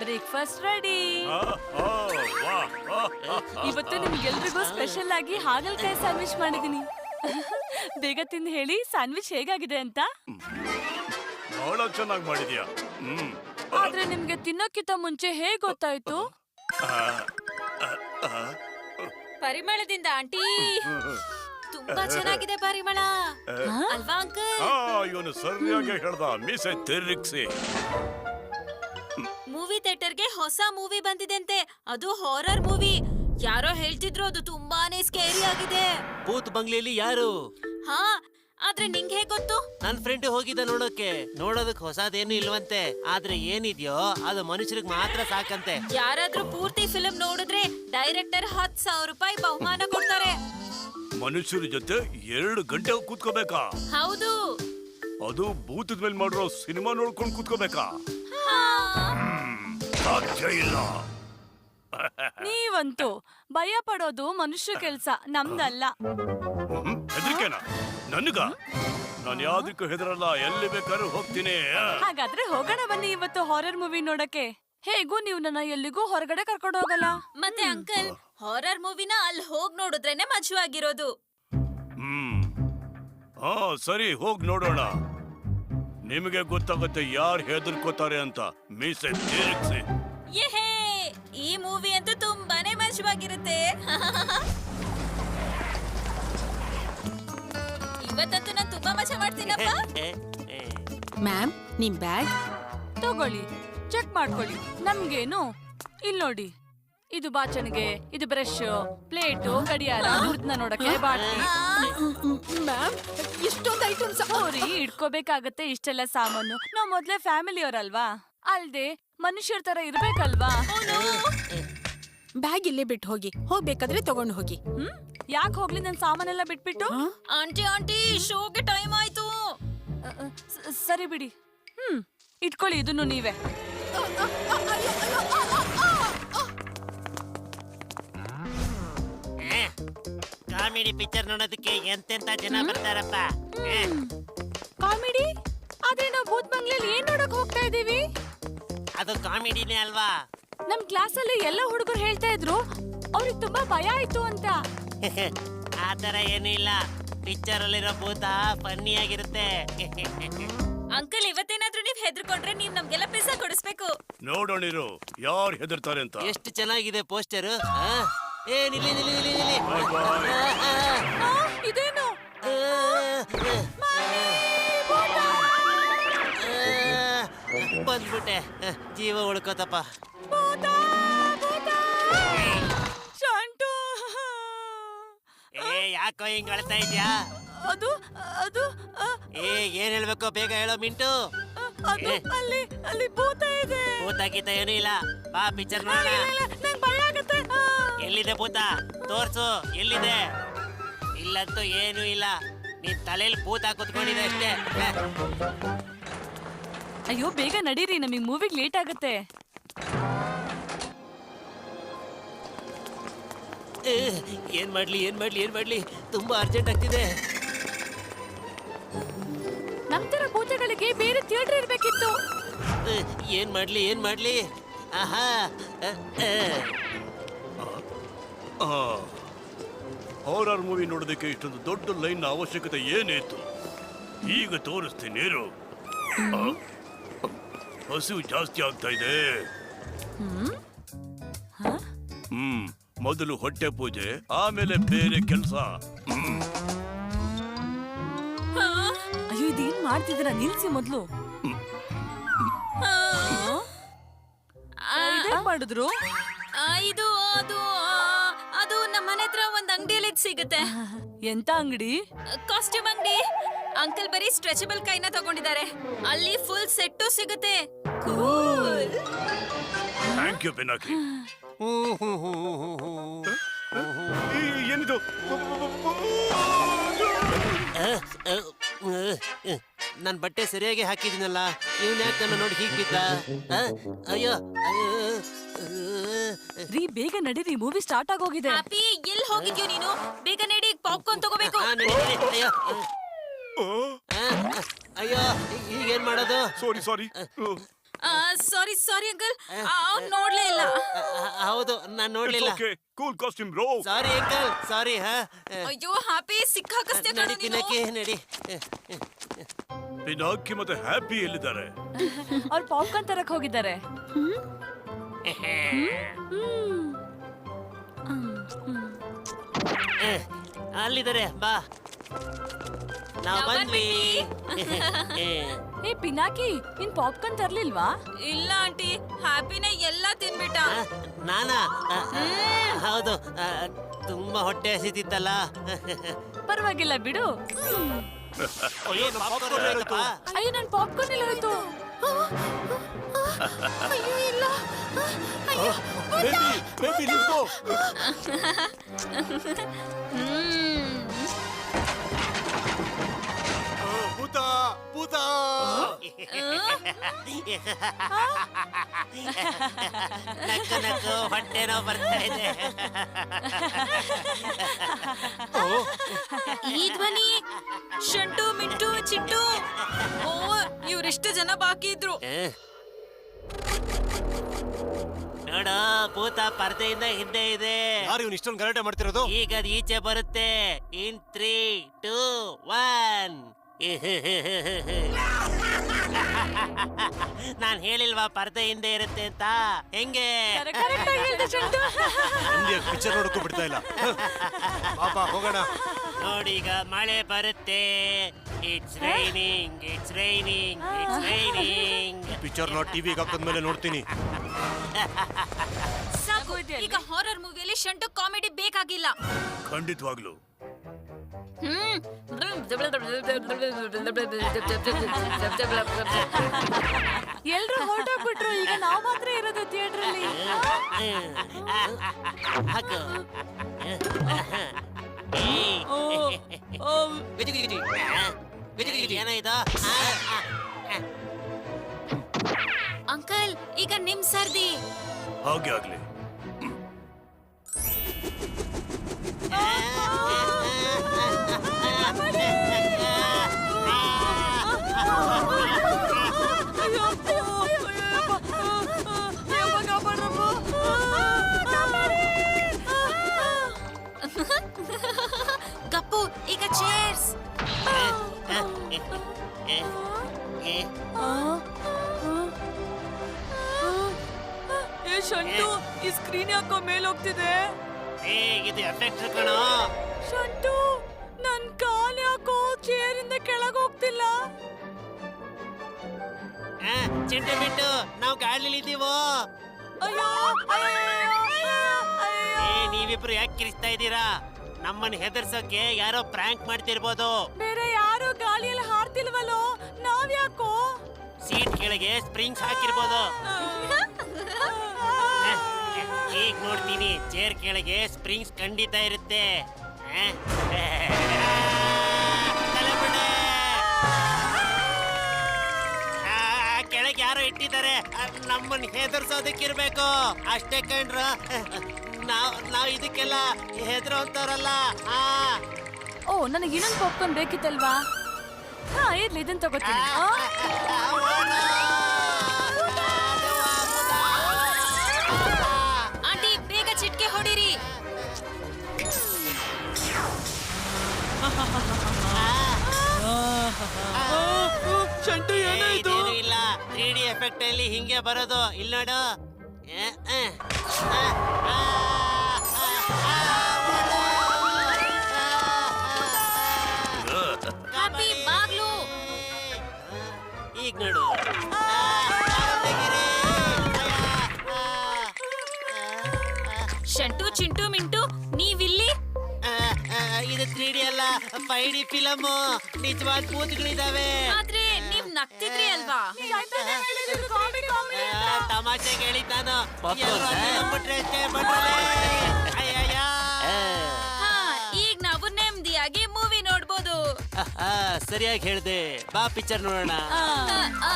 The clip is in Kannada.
Breakfast ready. ಇವತ್ತು ನಿಮ್ಗೆಲ್ರಿಗೂ ಸ್ಪೆಷಲ್ ಆಗಿ ಹಾಗಲಕಾಯಿ ಸ್ಯಾಂಡ್ವಿಚ್ ಮಾಡಿದೀನಿ. ಬೇಗ ತಿಂದು ಹೇಳಿ ಸ್ಯಾಂಡ್ವಿಚ್ ಹೇಗಾಗಿದೆ ಅಂತ. ಬಹಳ ಚೆನ್ನಾಗಿ ಮಾಡಿದ್ಯಾ. ಆದ್ರೆ ನಿಮ್ಗೆ ತಿನ್ನೋಕ್ಕಿಂತ ಮುಂಚೆ ಹೇಗ್ ಗೊತ್ತಾಯ್ತು? ಪರಿಮಳದಿಂದ ಆಂಟಿ ತುಂಬಾ ಚೆನ್ನಾಗಿದೆ ಪರಿಮಳ ಅಲ್ವಾ ಅಂಕಲ್? ಇವನು ಸರಿಯಾಗಿ ಹೇಳ್ದ. ಮೀಸೆ ತಿರುಗಿಸಿ. ಮೂವಿ ಥಿಯೇಟರ್ಗೆ ಹೊಸ ಮೂವಿ ಬಂದಿದೆಂತೆ. ಅದು ಹಾರರ್ ಮೂವಿ. ಯಾರೋ ಹೇಳ್ತಿದ್ರು ಅದು ತುಂಬಾನೇ ಸ್ಕೇರಿ ಆಗಿದೆ. ಭೂತ್ ಬಂಗ್ಲೆಯಲ್ಲಿ ಯಾರು? ಹಾ, ಆದ್ರೆ ನಿಂಗೆ ಹೇಗ್ ಗೊತ್ತು? ನನ್ ಫ್ರೆಂಡ್ ಹೋಗಿದ್ದ ನೋಡೋಕೆ. ನೋಡೋದಕ್ ಹೊಸದೇನು ಇಲ್ವಂತೆ, ಆದ್ರೆ ಏನಿದ್ಯೋ ಅದು ಮನುಷ್ಯರಿಗೆ ಮಾತ್ರ ಸಾಕಂತೆ. ಯಾರಾದ್ರೂ ಪೂರ್ತಿ ಫಿಲ್ಮ್ ನೋಡಿದ್ರೆ ಡೈರೆಕ್ಟರ್ 10,000 ರೂಪಾಯಿ ಬಹುಮಾನ ಕೊಡ್ತಾರೆ. ಮನುಷ್ಯರ ಜೊತೆ 2 ಗಂಟೆ ಕೂತ್ಕೋಬೇಕಾ? ಹೌದು. ಅದು ಭೂತದ ಮೇಲೆ ಮಾಡಿರೋ ಸಿನಿಮಾ ನೋಡ್ಕೊಂಡು ಕೂತ್ಕೋಬೇಕಾ? ಹಾ. ಸಾಧ್ಯ ಇಲ್ಲ. ನೀವಂತೂ ಭಯ ಪಡೋದು ಮನುಷ್ಯ ಕೆಲ್ಸ, ನಮ್ದಲ್ಲ. ಹೆದರಿಕೆನಾ ನನಗ? ನಾನು ಯಾವ್ದಕ್ಕೂ ಹೆದರಲ್ಲ. ಎಲ್ಲಿ ಬೇಕಾದ್ರೂ ಹೋಗ್ತೀನಿ. ಹಾಗಾದ್ರೆ ಹೋಗೋಣ ಬನ್ನಿ ಇವತ್ತು ಹಾರರ್ ಮೂವಿ ನೋಡಕ್ಕೆ. ಹೇಗೂ ನೀವು ನನ್ನ ಎಲ್ಲಿಗೂ ಹೊರಗಡೆ ಕರ್ಕೊಂಡು ಹೋಗಲ್ಲ. ಮತ್ತೆ ಅಂಕಲ್, ಹಾರರ್ ಮೂವಿನ ಅಲ್ಲಿ ಹೋಗ್ ನೋಡಿದ್ರೇನೆ ಮಜವಾಗಿರೋದು. ಹಾ ಸರಿ, ಹೋಗ್ ನೋಡೋಣ. ನಿಮಗೆ ಗೊತ್ತಾಗುತ್ತೆ ಯಾರು ಹೆದರ್ಕೋತಾರೆ ಅಂತ. ಮೀಸೆ ತಿರುಗಿಸಿ. ಯೇಹೇ, ಈ ಮೂವಿ ಅಂತೂ ತುಂಬಾನೇ ಮಜವಾಗಿರುತ್ತೆ. ಇವತ್ತಂತೂ ನಾನು ತುಂಬಾ ಮಜಾ ಮಾಡ್ತೀನಪ್ಪ. ಮ್ಯಾಮ್, ನಿಮ್ ಬ್ಯಾಗ್ ತಗೊಳ್ಳಿ, ಚೆಕ್ ಮಾಡ್ಕೊಳ್ಳಿ. ನಮ್ಗೇನು? ಇಲ್ಲಿ ನೋಡಿ, ಇದು ಬಾಚಣಿಗೆ, ಇದು ಬ್ರಷ್, ಪ್ಲೇಟು, ಗಡಿಯಾರ, ಹುಡ್ನ ನೋಡಕ್ಕೆ ಬಾಟ್ಲಿ. ಮ್ಯಾಮ್, ಇಷ್ಟೊಂದು ಐಟಮ್ಸ್ ಅವ್ರಿ ಇಟ್ಕೋಬೇಕಾಗತ್ತೆ ಇಷ್ಟೆಲ್ಲ ಸಾಮಾನು. ನಾವ್ ಮೊದ್ಲೇ ಫ್ಯಾಮಿಲಿ ಅವರಲ್ವಾ, ಅಲ್ದೆ ಮನುಷ್ಯರ ತರ ಇರ್ಬೇಕಲ್ವಾ. ಬ್ಯಾಗ್ ಇಲ್ಲೇ ಬಿಟ್ಟು ಹೋಗಿ, ಹೋಗ್ಬೇಕಾದ್ರೆ ತಗೊಂಡು ಹೋಗಿ. ಯಾಕೆ ಹೋಗ್ಲಿ ನನ್ ಸಾಮಾನೆಲ್ಲ ಬಿಟ್ಬಿಟ್ಟು? ಆಂಟಿ ಆಂಟಿ, ಶೋಗೆ ಟೈಮ್ ಆಯ್ತು. ಸರಿ ಬಿಡಿ. ಇಟ್ಕೊಳ್ಳಿ ಇದನ್ನು ನೀವೇ. ಕಾಮಿಡಿ ಪಿಕ್ಚರ್ ನೋಡೋದಕ್ಕೆ ಎಂತೆಂತ ಜನ ಬರ್ತಾರಪ್ಪ. ಕಾಮಿಡಿ? ಆದ್ರೆ ನಾವು ಭೂತ್ ಬಂಗ್ಲೆಯಲ್ಲಿ ಏನ್ ನೋಡಕ್ ಹೋಗ್ತಾ ಇದೀವಿ? ಅದು ಕಾಮಿಡಿನೇ ಅಲ್ವಾ? ನಮ್ ಕ್ಲಾಸ್ ಅಲ್ಲಿ ಎಲ್ಲ ಹುಡುಗರು ಹೇಳ್ತಾ ಇದ್ರು ಅವ್ರಿಗೆ ತುಂಬಾ ಭಯ ಆಯ್ತು ಅಂತ. ಆತರ ಏನೂ ಇಲ್ಲ. ಪಿಕ್ಚರ್ ಅಲ್ಲಿರೋ ಭೂತ ಫನ್ನಿ ಆಗಿರುತ್ತೆ. ಅಂಕಲ್, ಇವತ್ತೇನಾದ್ರೂ ನೀವ್ ಹೆದರ್ಕೊಂಡ್ರೆ ನೀವ್ ನಮ್ಗೆಲ್ಲ ಪಿಜ್ಜಾ ಕೊಡಿಸ್ಬೇಕು. ನೋಡೋಣಿರು ಯಾರು ಹೆದರ್ತಾರೆ ಅಂತ. ಎಷ್ಟು ಚೆನ್ನಾಗಿದೆ ಪೋಸ್ಟರ್. ಏ ನಿಲ್ಲಿ ನಿಲ್ಲಿ ನಿಲ್ಲಿ ನಿಲ್ಲಿ. ಇದೇನು? ಬಂದ್ಬಿಟ್ಟೆ. ಜೀವ ಉಳ್ಕೋತಪ್ಪ. ಏ ಯಾಕೋ ಹಿಂಗ್ ಅಳ್ತಾ ಇದ್ಯಾ? ಅದು ಅದು ಏ ಏನ್ ಹೇಳ್ಬೇಕು ಬೇಗ ಹೇಳೋ ಮಿಂಟು. ಅಲ್ಲಿ ಅಲ್ಲಿ ಭೂತ ಇದೆ. ಭೂತ ಗೀತ ಏನೂ ಇಲ್ಲ. ಬಾ ಪಿಕ್ಚರ್ ನೋಡೋಣ. ನಂಗೆ ಭಯ ಆಗತ್ತೆ. ಎಲ್ಲಿದೆ ಭೂತ? ತೋರ್ಸು, ಎಲ್ಲಿದೆ? ಇಲ್ಲಂತೂ ಏನೂ ಇಲ್ಲ. ನಿನ್ ತಲೆಯಲ್ಲಿ ಭೂತ ಕುತ್ಕೊಂಡಿದೆ ಅಷ್ಟೇ. ಅಯ್ಯೋ ಬೇಗ ನಡೀರಿ, ನಮಗೆ ಮೂವಿಗೆ ಲೇಟ್ ಆಗುತ್ತೆ. ಏನ್ ಮಾಡ್ಲಿ ಏನ್ ಮಾಡ್ಲಿ ಏನ್ ಮಾಡ್ಲಿ, ತುಂಬಾ ಅರ್ಜೆಂಟ್ ಆಗ್ತಿದೆ. ನಮ್ ತರ ಭೂತಗಳಿಗೆ ಬೇರೆ ಥಿಯೇಟರ್ ಇರ್ಬೇಕಿತ್ತು. ಏನ್ ಮಾಡ್ಲಿ ಏನ್ ಮಾಡ್ಲಿ? ಆಹಾ, ಹಾರರ್ ಮೂವಿ ನೋಡೋದಕ್ಕೆ ಇಷ್ಟೊಂದು ದೊಡ್ಡ ಲೈನ್ ಅವಶ್ಯಕತೆ ಏನಿತ್ತು? ಈಗ ತೋರಿಸ್ತೀನಿ. ಹಸಿವು ಜಾಸ್ತಿ ಆಗ್ತಾ ಇದೆ. ಮೊದಲು ಹೊಟ್ಟೆ ಪೂಜೆ, ಆಮೇಲೆ ಬೇರೆ ಕೆಲಸ. ಅಯ್ಯೋ ಇದೇನ್ ಮಾಡ್ತಿದ್ದೀರಾ? ನಿಲ್ಸಿ ಮೊದ್ಲು. ಮಾಡಿದ್ರು ಇದು ಅದು ಅದು ನಮ್ಮ ಮನೆ ಹತ್ರ ಒಂದ್ ಅಂಗಡಿಯಲ್ಲಿ ಸಿಗುತ್ತೆ. ಎಂತ ಅಂಗಡಿ? ಕಾಸ್ಟ್ಯೂಮ್ ಅಂಗಡಿ. ಅಂಕಲ್ ಬರೀ ಸ್ಟ್ರೆಚಬಲ್ ಕೈನ ತಗೊಂಡಿದ್ದಾರೆ. ಅಲ್ಲಿ ಫುಲ್ ಸೆಟ್ಟು ಸಿಗುತ್ತೆ. ಕೂಲ್. Thank you Pinaki. ಏನಿದು? ನನ್ ಬಟ್ಟೆ ಸರಿಯಾಗಿ ಹಾಕಿದಿನಲ್ಲ, ಇವನ್ ಯಾಕೆ ನನ್ನ ನೋಡಿ ಹೀಗ್ ಬಿದ್ದ? ಅಯ್ಯೋ ರೀ, ಬೇಗ ನಡೀರಿ, ಮೂವಿ ಸ್ಟಾರ್ಟ್ ಆಗೋಗಿದೆ. ಹ್ಯಾಪಿ, ಎಲ್ಲಿ ಹೋಗಿದ್ಯೋ ನೀನು? ಬೇಗ ನಡಿ, ಪಾಪ್ಕಾರ್ನ್ ತಗೋಬೇಕು. ಅಯ್ಯೋ ಅಯ್ಯೋ, ಈಗೇನ್ ಮಾಡೋದು? ಸಾರಿ ಸಾರಿ ಸಾರಿ ಅಂಕಲ್ ಅವ್ನ್ ನೋಡ್ಲೇ ಇಲ್ಲ. ಹೌದು ನಾನ್ ನೋಡ್ಲಿಲ್ಲ. Cool costume bro. Sorry uncle, sorry. ಅಯ್ಯೋ ಹ್ಯಾಪಿ ಸಿಕ್ಕಾಕಸ್ತೆ ಕಣೋ ನಡಿ ನೀನು. ತಿನ್ನಕ್ಕೆ ನಡಿ. ಪಿನಾಕಿ ಮತ್ತೆ ಹ್ಯಾಪಿ ಎಲ್ಲಿದ್ದಾರೆ? ಅವ್ರು ಪಾಪ್ಕಾರ್ನ್ ತರಕ್ ಹೋಗಿದ್ದಾರೆ. ಅಲ್ಲಿದ್ದಾರೆ, ಬಾ. ನಾವ್ ಬಂದ್ವಿ. ಏ ಪಿನಾಕಿ, ನೀನ್ ಪಾಪ್ಕಾರ್ನ್ ತರ್ಲಿಲ್ವಾ? ಇಲ್ಲ ಆಂಟಿ, ಹ್ಯಾಪಿನೇ ಎಲ್ಲಾ ತಿನ್ಬಿಟ್ಟ. ನಾನಾ? ಹೌದು, ತುಂಬಾ ಹೊಟ್ಟೆ ಹಸಿತಿತ್ತಲ್ಲ. ಪರವಾಗಿಲ್ಲ ಬಿಡು. ಅಯ್ಯೋ, popcorn ಹೋಯ್ತಪ್ಪ. ಅಯ್ಯೋ ನನ್ ಪಾಪ್ಕಾರ್ನ್ ಇಲ್ಲ ಹೋಯ್ತು. ಅಯ್ಯೋ ಇಲ್ಲ. ಅಯ್ಯೋ, ಬೇಬಿ ನಿಂತ್ಕೋ. ಭೂತ ಭೂತ. ನಕ್ಕು ನಕ್ಕು ಹೊಟ್ಟೆ ನೋವು ಬರ್ತಾ ಇದೆ. ಈ ಧ್ವನಿ ಶಂಟು ಮಿಂಟು ಚಿಂಟು. ಓ ಇವ್ರಿಷ್ಟು ಜನ ಬಾಕಿ ಇದ್ರು. ನೋಡು, ಭೂತ ಪರ್ದೆಯಿಂದ ಹಿಂದೆ ಇದೆ. ಯಾರು ಇವ್ನು ಇಷ್ಟೊಂದು ಗಲಾಟೆ ಮಾಡ್ತಿರೋದು? ಈಗ ಅದು ಈಚೆ ಬರುತ್ತೆ. ಇನ್ 3, 2, 1. ನಾನ್ ಹೇಳಿಲ್ವಾ ಪರ್ದೆ ಹಿಂದೆ ಇರುತ್ತೆ ಅಂತ? ಹೆಂಗೆ? ಕರೆಕ್ಟ್ ಆಗಿ ಹೇಳ್ದೆ ಶಂಟು. ಪಿಕ್ಚರ್ ನೋಡಕ್ಕೂ ಬಿಡ್ತಾ ಇಲ್ಲ. ಪಾಪ ಹೋಗೋಣ. ನೋಡಿ, ಈಗ ಮಳೆ ಬರುತ್ತೆ. It's raining, it's raining, it's raining. Picture ನೋಡಿ ಟಿವಿಗೆ ಹಾಕಿದ್ಮೇಲೆ ನೋಡ್ತೀನಿ. ಸಾಕು, ಈಗ ಹಾರರ್ ಮೂವಿಯಲ್ಲಿ ಶಂಟು ಕಾಮಿಡಿ ಬೇಕಾಗಿಲ್ಲ. ಖಂಡಿತವಾಗ್ಲು. ಎಲ್ರು ಹೊರಟೋಗ್ಬಿಟ್ರು. ಈಗ ನಾವ್ ಮಾತ್ರ ಇರೋದು ಥಿಯೇಟರ್ ಅಲ್ಲಿ. ಹಾಕು. ಏನೋ ಇದು? ಅಂಕಲ್, ಈಗ ನಿಮ್ ಸರ್ದಿ. ಹಾಗೆ ಆಗ್ಲಿ. ಗಪ್ಪು, ಈಗ ಚೇರ್ಸ್. ಏ ಶಂಟು, ಈ ಸ್ಕ್ರೀನ್ ಯಾಕೋ ಮೇಲ್ ಹೋಗ್ತಿದೆ? ಇದು ಎಫೆಕ್ಟ್ ಕಣೋ. ಶಂಟು, ನನ್ ಕಾಲ್ ಯಾಕೋ ಚೇರ್ ಇಂದ ಕೆಳಗ್ ಹೋಗ್ತಿಲ್ಲ. ಚಿಂಟು ಬಿಟ್ಟು ನಾವು ಗಾಳಿಲಿ ಇದ್ದೀವೋ. ಅಯ್ಯೋ ನೀವಿಬ್ರು ಯಾಕೆ ಕಿರಿಸ್ತಾ ಇದ್ದೀರಾ? ನಮ್ಮನ್ನ ಹೆದರ್ಸೋಕೆ ಯಾರೋ ಪ್ರ್ಯಾಂಕ್ ಮಾಡ್ತಿರ್ಬೋದು. ಬೇರೆ ಯಾರು ಗಾಳಿಯಲ್ಲಿ ಹಾರ್ತಿಲ್ವಲ್ಲೋ, ನಾವ್ ಯಾಕೋ? ಸೀಟ್ ಕೆಳಗೆ ಸ್ಪ್ರಿಂಗ್ಸ್ ಹಾಕಿರ್ಬೋದು. ಈಗ ನೋಡ್ತೀನಿ, ಚೇರ್ ಕೆಳಗೆ ಸ್ಪ್ರಿಂಗ್ಸ್ ಖಂಡಿತ ಇರುತ್ತೆ. ಕೆಳಗೆ ಯಾರೋ ಇಟ್ಟಿದ್ದಾರೆ. ನಮ್ಮನ್ನ ಹೆದರ್ಸೋದಕ್ಕಿರ್ಬೇಕು ಅಷ್ಟೇ ಕಣ್ರ. ನಾವ್ ಇದಕ್ಕೆಲ್ಲ ಹೆದರೋ ಅಂತವ್ರಲ್ಲ. ಓ, ನನಗೆ ಇನ್ನೊಂದು ಪಾಪ್ಕಾರ್ನ್ ಬೇಕಿತ್ತಲ್ವಾ? ಹಾ, ಇರ್ಲಿ, ಇದನ್ನ ತಗೋತೀನಿ. ಆಂಟಿ, ಬೇಗ ಚಿಟ್ಕೆ ಹೊಡಿರಿ. ಶಂಟು, ಇದೇನು ಇಲ್ಲ, 3D ಎಫೆಕ್ಟ್ ಅಲ್ಲಿ ಹಿಂಗೆ ಬರೋದು. ಇಲ್ಲಿ ನೋಡು. ಹ್ಯಾಪಿ, ಬಾಗ್ಲು. ಈಗ ನೋಡು. ಶಂಟು ಚಿಂಟು ಮಿಂಟು, ನೀವಿಲ್ಲಿ? ಇದು 3D ಅಲ್ಲ, 5D ಫಿಲಮ್. ನಿಜವಾದ ಭೂತಗಳಿದಾವೆ. ಆದ್ರೆ ನೀವ್ ನಗ್ತಿದ್ರಿ ಅಲ್ವಾ? ತಮಾಷೆಗೆ ಹೇಳಿದ್ ನಾನು. ಹಾ, ಈಗ ನಾವು ನೆಮ್ಮದಿಯಾಗಿ ಮೂವಿ ನೋಡ್ಬೋದು. ಸರಿಯಾಗಿ ಹೇಳ್ದೆ. ಬಾ ಪಿಕ್ಚರ್ ನೋಡೋಣ. ಆ, ಆ.